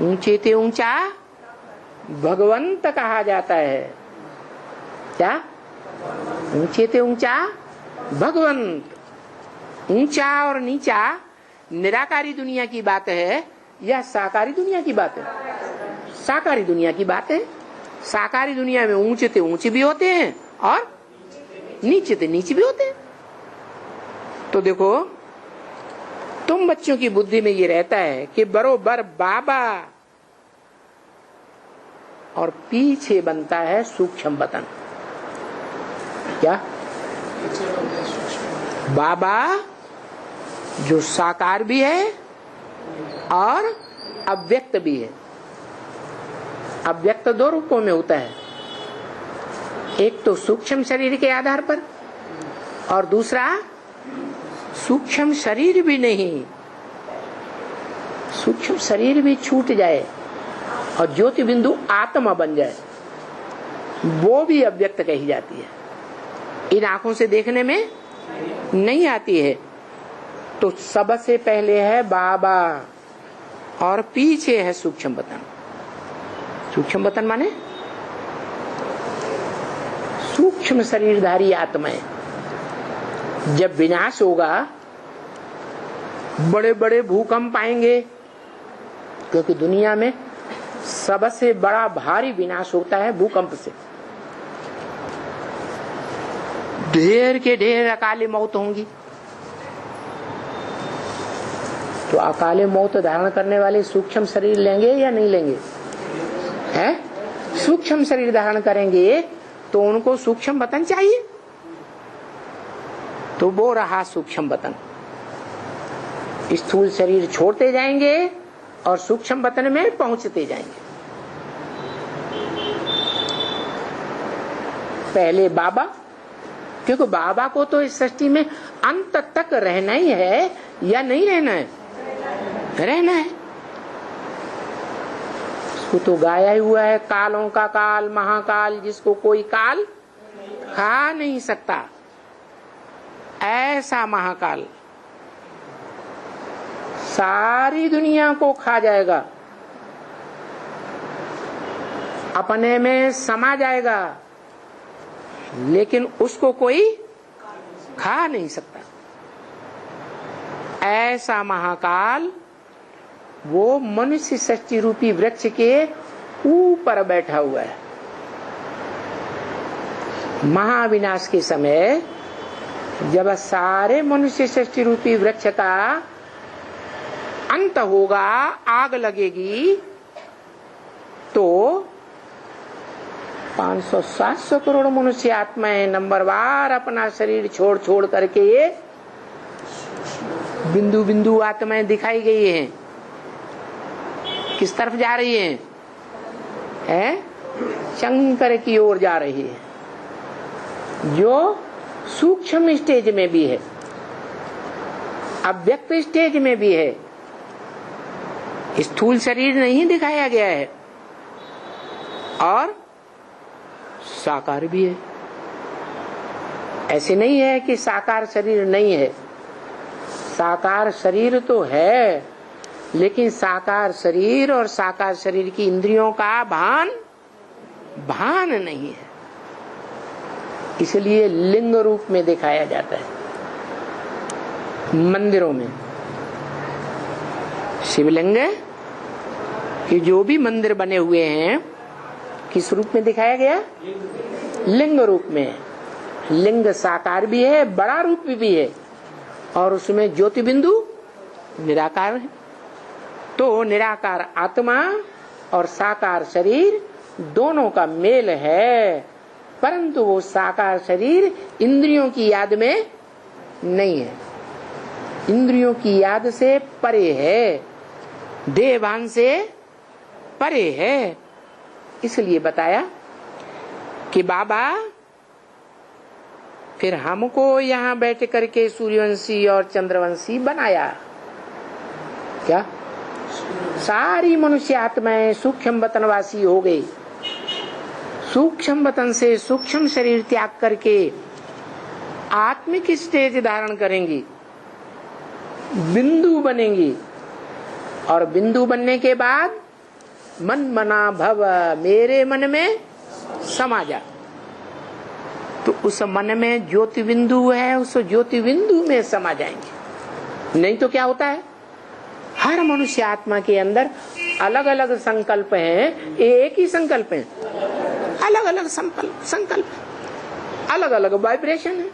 ऊंचे ते ऊंचा भगवंत कहा जाता है। क्या? ऊंचे ते ऊंचा भगवंत। ऊंचा और नीचा निराकारी दुनिया की बात है या साकारी दुनिया की बात है? साकारी दुनिया की बात है। साकारी दुनिया में ऊंचे ते ऊंचे भी होते हैं और नीचे ते नीचे भी होते हैं। तो देखो, तुम बच्चों की बुद्धि में ये रहता है कि बरोबर बाबा और पीछे बनता है सूक्ष्म वतन। क्या? बाबा जो साकार भी है और अव्यक्त भी है। अव्यक्त दो रूपों में होता है, एक तो सूक्ष्म शरीर के आधार पर और दूसरा सूक्ष्म शरीर भी नहीं, सूक्ष्म शरीर भी छूट जाए और ज्योति बिंदु आत्मा बन जाए, वो भी अव्यक्त कही जाती है। इन आंखों से देखने में नहीं आती है। तो सबसे पहले है बाबा और पीछे है सूक्ष्म वतन। सूक्ष्म वतन माने सूक्ष्म शरीरधारी आत्माएं। जब विनाश होगा, बड़े बड़े भूकंप आएंगे, क्योंकि दुनिया में सबसे बड़ा भारी विनाश होता है भूकंप से। ढेर के ढेर अकाले मौत होंगी। तो अकाले मौत धारण करने वाले सूक्ष्म शरीर लेंगे या नहीं लेंगे? हैं? सूक्ष्म शरीर धारण करेंगे तो उनको सूक्ष्म वतन चाहिए, तो वो रहा सूक्ष्म वतन। स्थूल शरीर छोड़ते जाएंगे और सूक्ष्म वतन में पहुंचते जाएंगे। पहले बाबा, क्योंकि बाबा को तो इस सृष्टि में अंत तक रहना ही है या नहीं रहना है? रहना है। उसको तो गाया ही हुआ है, कालों का काल महाकाल, जिसको कोई काल खा नहीं सकता, ऐसा महाकाल सारी दुनिया को खा जाएगा, अपने में समा जाएगा, लेकिन उसको कोई खा नहीं सकता। ऐसा महाकाल वो मनुष्य सृष्टि रूपी वृक्ष के ऊपर बैठा हुआ है। महाविनाश के समय जब सारे मनुष्य सृष्टि रूपी वृक्ष का अंत होगा, आग लगेगी, तो 500-700 करोड़ मनुष्य आत्माएं नंबरवार अपना शरीर छोड़ छोड़ करके ये बिंदु बिंदु आत्माएं दिखाई गई हैं। किस तरफ जा रही हैं? शंकर की ओर जा रही है, जो सूक्ष्म स्टेज में भी है, अव्यक्त स्टेज में भी है। स्थूल शरीर नहीं दिखाया गया है और साकार भी है। ऐसे नहीं है कि साकार शरीर नहीं है, साकार शरीर तो है, लेकिन साकार शरीर और साकार शरीर की इंद्रियों का भान नहीं है। इसलिए लिंग रूप में दिखाया जाता है। मंदिरों में शिवलिंग के जो भी मंदिर बने हुए हैं, किस रूप में दिखाया गया? लिंग रूप में। लिंग साकार भी है, बड़ा रूप भी है, और उसमें ज्योति बिंदु निराकार है। तो निराकार आत्मा और साकार शरीर दोनों का मेल है, परंतु वो साकार शरीर इंद्रियों की याद में नहीं है, इंद्रियों की याद से परे है, देहभान से परे है। इसलिए बताया कि बाबा फिर हमको यहाँ बैठ करके सूर्यवंशी और चंद्रवंशी बनाया। क्या? सारी मनुष्य आत्माएं सूक्ष्म वतनवासी हो गई। सूक्ष्म वतन से सूक्ष्म शरीर त्याग करके आत्मिक स्टेज धारण करेंगी, बिंदु बनेंगी, और बिंदु बनने के बाद मन मना भव, मेरे मन में समा जा। तो उस मन में ज्योति बिंदु है, उस ज्योति बिंदु में समा जाएंगे। नहीं तो क्या होता है, हर मनुष्य आत्मा के अंदर अलग अलग संकल्प हैं, एक ही संकल्प है, अलग अलग संकल्प, अलग अलग वाइब्रेशन है।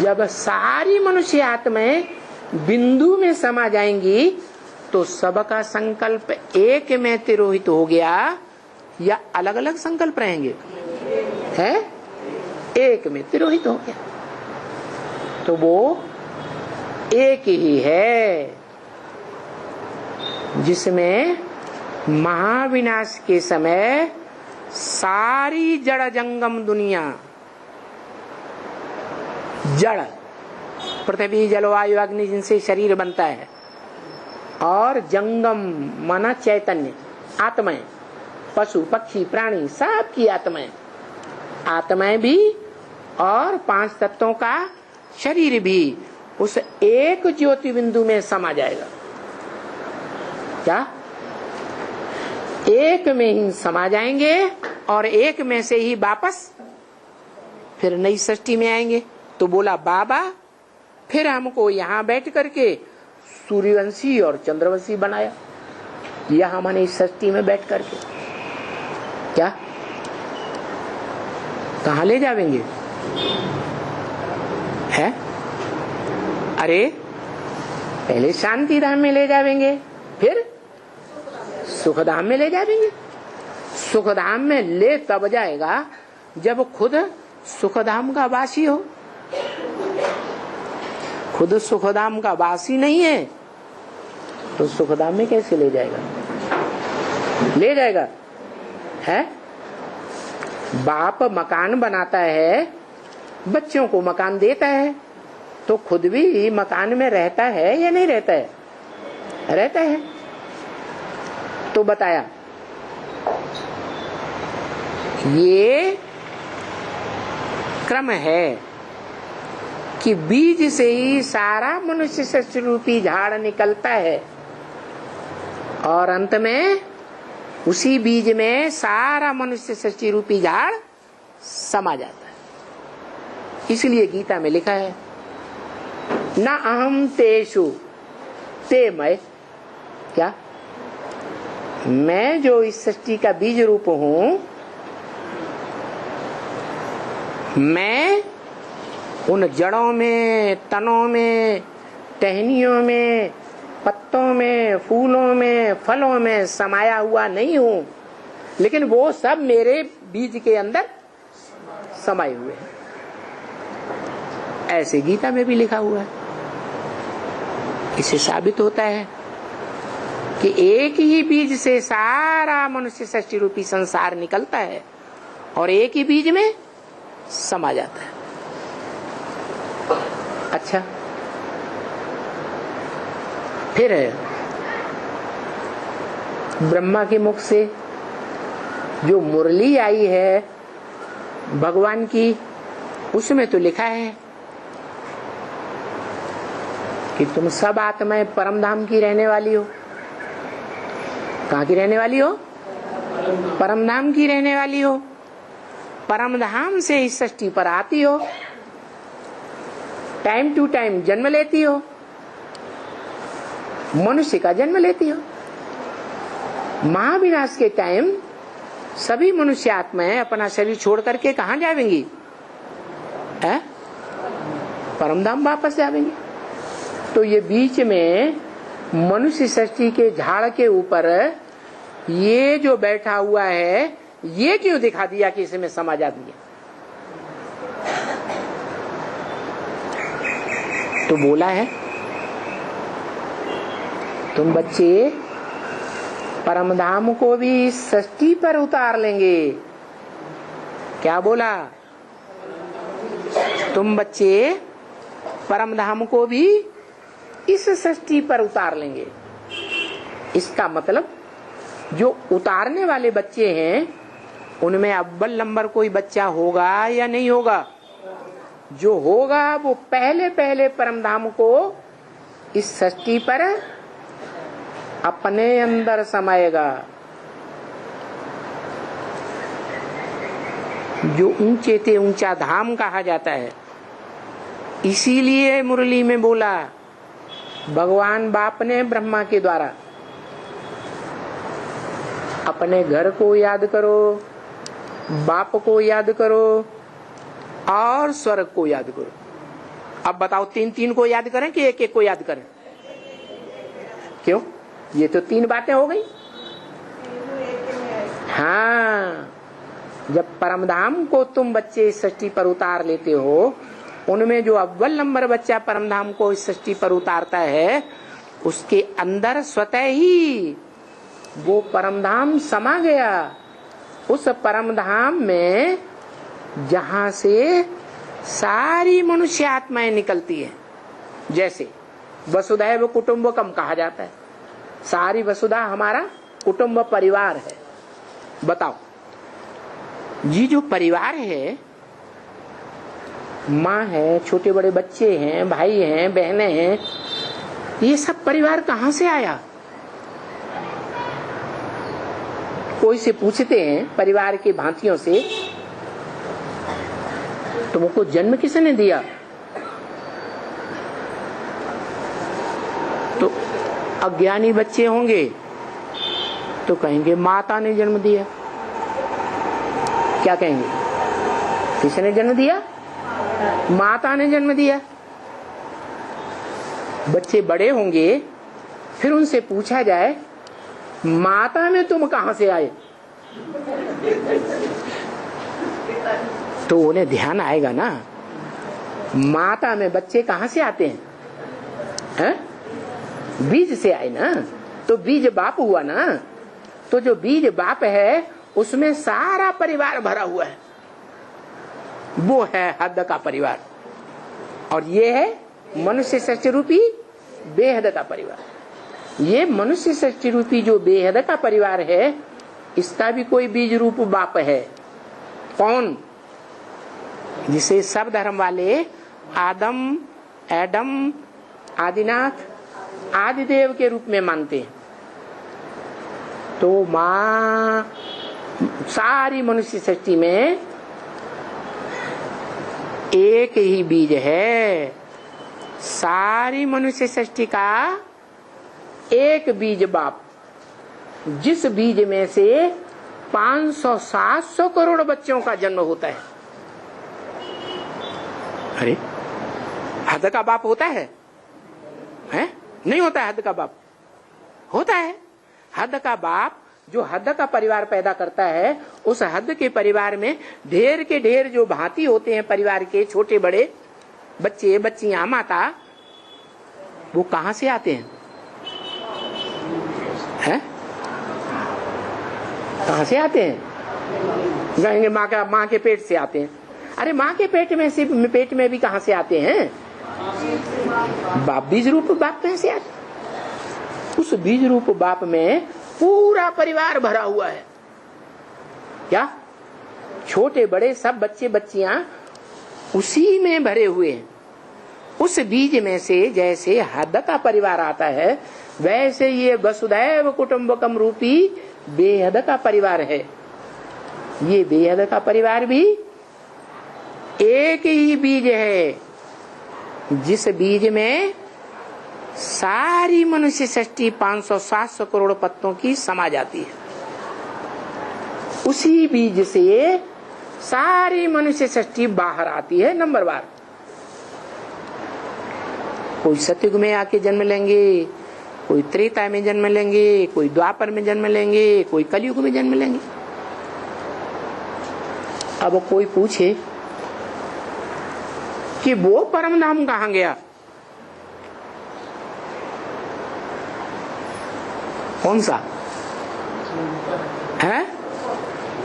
जब सारी मनुष्य आत्माएं बिंदु में समा जाएंगी तो सबका संकल्प एक में तिरोहित हो गया, या अलग अलग संकल्प रहेंगे, है एक में तिरोहित हो गया। तो वो एक ही है जिसमें महाविनाश के समय सारी जड़ जंगम दुनिया, जड़ पृथ्वी जलवायु अग्नि जिनसे शरीर बनता है, और जंगम माना चैतन्य आत्माएं, पशु पक्षी प्राणी सबकी आत्माएं भी और 5 तत्वों का शरीर भी उस एक ज्योति बिंदु में समा जाएगा। क्या एक में ही समा जाएंगे और एक में से ही वापस फिर नई सृष्टि में आएंगे। तो बोला बाबा फिर हमको यहाँ बैठ करके सूर्यवंशी और चंद्रवंशी बनाया, यहाँ मैंने इस सृष्टि में बैठ करके। क्या कहाँ ले जावेंगे, है? अरे पहले शांति धाम में ले जावेंगे, फिर सुखधाम में ले जावेंगे। सुखधाम में ले तब जाएगा जब खुद सुखधाम का वासी हो। खुद सुखधाम का वासी नहीं है तो सुखधाम में कैसे ले जाएगा? ले जाएगा, है? बाप मकान बनाता है, बच्चों को मकान देता है, तो खुद भी मकान में रहता है या नहीं रहता है? रहता है। तो बताया ये क्रम है कि बीज से ही सारा मनुष्य सृष्टि रूपी झाड़ निकलता है और अंत में उसी बीज में सारा मनुष्य सृष्टि रूपी झाड़ समा जाता है। इसलिए गीता में लिखा है न अहम तेषु ते मैं, क्या मैं जो इस सृष्टि का बीज रूप हूं, मैं उन जड़ों में, तनों में, टहनियों में, पत्तों में, फूलों में, फलों में समाया हुआ नहीं हूं, लेकिन वो सब मेरे बीज के अंदर समाये हुए हैं। ऐसे गीता में भी लिखा हुआ है। इससे साबित होता है कि एक ही बीज से सारा मनुष्य सृष्टि रूपी संसार निकलता है और एक ही बीज में समा जाता है। अच्छा, फिर ब्रह्मा के मुख से जो मुरली आई है भगवान की, उसमें तो लिखा है कि तुम सब आत्माएं परम धाम की रहने वाली हो। कहाँ की रहने वाली हो? परम धाम की रहने वाली हो। परम धाम से इस सृष्टि पर आती हो, टाइम टू टाइम जन्म लेती हो, मनुष्य का जन्म लेती हो। महाविनाश के टाइम सभी मनुष्य आत्माएं अपना शरीर छोड़ करके कहाँ जावेंगी? परम धाम वापस जावेंगी। तो ये बीच में मनुष्य सृष्टि के झाड़ के ऊपर ये जो बैठा हुआ है, ये क्यों दिखा दिया कि इसमें समा जा दिया? तो बोला है तुम बच्चे परम धाम को भी सृष्टि पर उतार लेंगे। क्या बोला? तुम बच्चे परम धाम को भी इस सृष्टि पर उतार लेंगे। इसका मतलब जो उतारने वाले बच्चे हैं उनमें अव्वल नंबर कोई बच्चा होगा या नहीं होगा? जो होगा वो पहले पहले परम धाम को इस सृष्टि पर अपने अंदर समाएगा। जो ऊंचे ते ऊंचा धाम कहा जाता है। इसीलिए मुरली में बोला भगवान बाप ने ब्रह्मा के द्वारा, अपने घर को याद करो, बाप को याद करो और स्वर्ग को याद करो। अब बताओ तीन तीन को याद करें कि एक एक को याद करें? क्यों? ये तो तीन बातें हो गई। हाँ, जब परमधाम को तुम बच्चे इस सृष्टि पर उतार लेते हो, उनमें जो अव्वल नंबर बच्चा परमधाम को इस सृष्टि पर उतारता है, उसके अंदर स्वतः ही वो परमधाम समा गया। उस परमधाम में जहां से सारी मनुष्य आत्माएं निकलती हैं, जैसे वसुधैव कुटुंबकम कहा जाता है, सारी वसुधा हमारा कुटुंब परिवार है। बताओ, ये जो परिवार है, माँ है, छोटे बड़े बच्चे हैं, भाई हैं, बहनें हैं, ये सब परिवार कहाँ से आया? कोई से पूछते हैं परिवार के भांतियों से, तुमको जन्म किसने दिया? तो अज्ञानी बच्चे होंगे तो कहेंगे माता ने जन्म दिया। क्या कहेंगे? किसने जन्म दिया? माता ने जन्म दिया। बच्चे बड़े होंगे, फिर उनसे पूछा जाए माता में तुम कहां से आए, तो उन्हें ध्यान आएगा ना, माता में बच्चे कहां से आते हैं? बीज से आए ना, तो बीज बाप हुआ ना। तो जो बीज बाप है उसमें सारा परिवार भरा हुआ है, वो है हद का परिवार। और ये है मनुष्य सृष्टि रूपी बेहद का परिवार। ये मनुष्य सृष्टि रूपी जो बेहद का परिवार है, इसका भी कोई बीज रूप बाप है। कौन? जिसे सब धर्म वाले आदम, एडम, आदिनाथ, आदिदेव के रूप में मानते हैं। तो माँ सारी मनुष्य सृष्टि में एक ही बीज है, सारी मनुष्य सृष्टि का एक बीज बाप, जिस बीज में से 500-700 करोड़ बच्चों का जन्म होता है। अरे, हद का बाप होता है? नहीं होता है हद का बाप? होता है। हद का बाप जो हद का परिवार पैदा करता है, उस हद के परिवार में ढेर के ढेर जो भांति होते हैं परिवार के, छोटे बड़े बच्चे, बच्चियां, माता, वो कहां से आते हैं? कहां से आते हैं? कहेंगे माँ के पेट से आते हैं। अरे माँ के पेट में भी कहां से आते हैं? बाप, बीज रूप बाप में से आते। उस बीज रूप बाप में पूरा परिवार भरा हुआ है। क्या? छोटे बड़े सब बच्चे बच्चियां उसी में भरे हुए हैं। उस बीज में से जैसे हद का परिवार आता है, वैसे ये वसुधैव कुटुंबकम रूपी बेहद का परिवार है। ये बेहद का परिवार भी एक ही बीज है, जिस बीज में सारी मनुष्य सृष्टि 500-700 करोड़ पत्तों की समा जाती है। उसी बीज से सारी मनुष्य सृष्टि बाहर आती है नंबरवार। कोई सतयुग में आके जन्म लेंगे, कोई त्रेता में जन्म लेंगे, कोई द्वापर में जन्म लेंगे, कोई कलयुग में जन्म लेंगे। अब कोई पूछे कि वो परम धाम कहां गया? कौन सा है?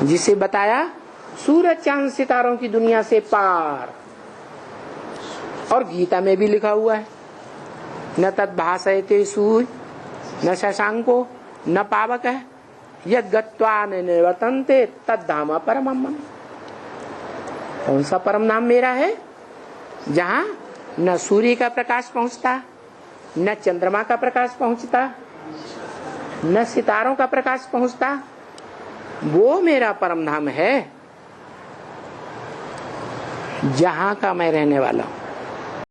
जिसे बताया सूरज चांद सितारों की दुनिया से पार। और गीता में भी लिखा हुआ है, न तद भाषयते सूर्य न शशांको न पावक है, यद गत्वा न निवर्तन्ते तद धाम परमम् मम। कौन सा परम नाम मेरा है? जहां न सूर्य का प्रकाश पहुंचता, न चंद्रमा का प्रकाश पहुंचता, न सितारों का प्रकाश पहुंचता, वो मेरा परम धाम है जहां का मैं रहने वाला हूं।